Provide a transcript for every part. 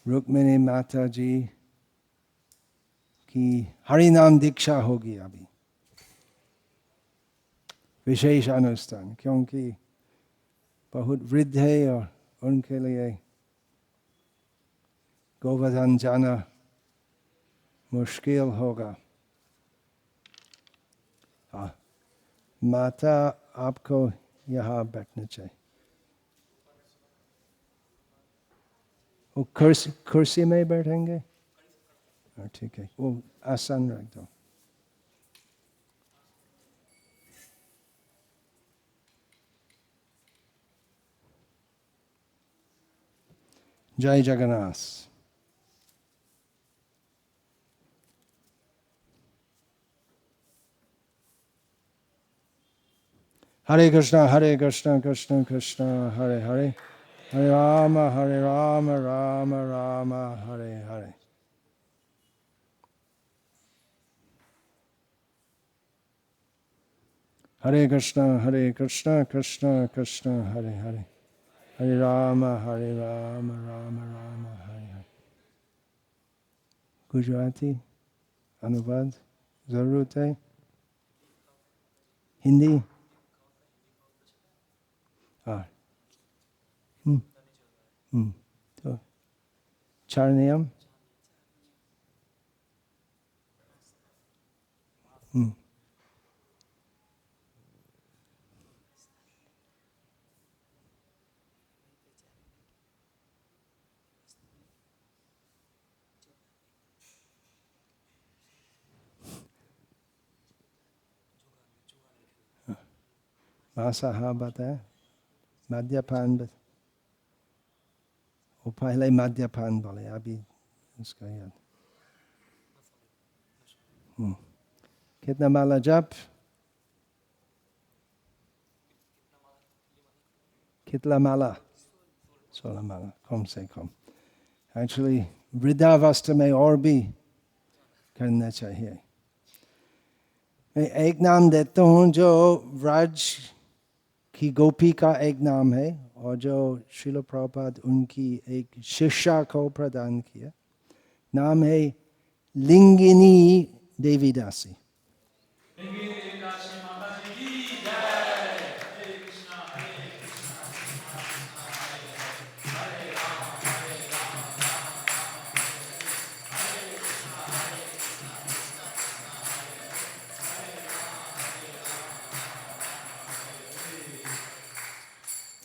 रुक्मिणी माता जी की हरि नाम दीक्षा होगी अभी, विशेष अनुष्ठान, क्योंकि बहुत वृद्ध है और उनके लिए गोवर्धन जाना मुश्किल होगा। हाँ, माता आपको यहाँ बैठना चाहिए। वो कुर्सी में बैठेंगे? ठीक है, वो आसन रख दो। जय जगन्नाथ। हरे कृष्णा कृष्ण कृष्ण हरे हरे, हरे राम राम राम हरे हरे। हरे कृष्ण कृष्ण कृष्ण हरे हरे, हरे राम राम राम हरे हरे। गुजराती अनुवाद जरूरत है? हिंदी? हाँ। तो 4 नियम। भाषा हाँ बताए, मद्यपान वो पहले मद्यपान बोले, अभी उसका याद। कितना माला जप? कितना माला? 16 माला, कम से कम। एक्चुअली वृद्धावस्था में और भी करना चाहिए। मैं एक नाम देता हूँ जो व्रज की गोपी का एक नाम है, और जो श्रील प्रभुपाद उनकी एक शिष्या को प्रदान किया। नाम है लिंगिनी देवी दासी।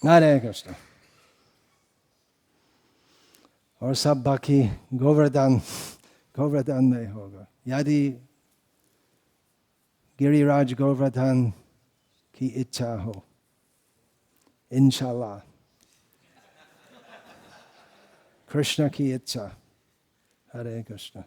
हरे कृष्ण। और सब बाकी गोवर्धन में होगा। यदि गिरिराज गोवर्धन की इच्छा हो, इंशाल्लाह, कृष्ण की इच्छा। हरे कृष्ण।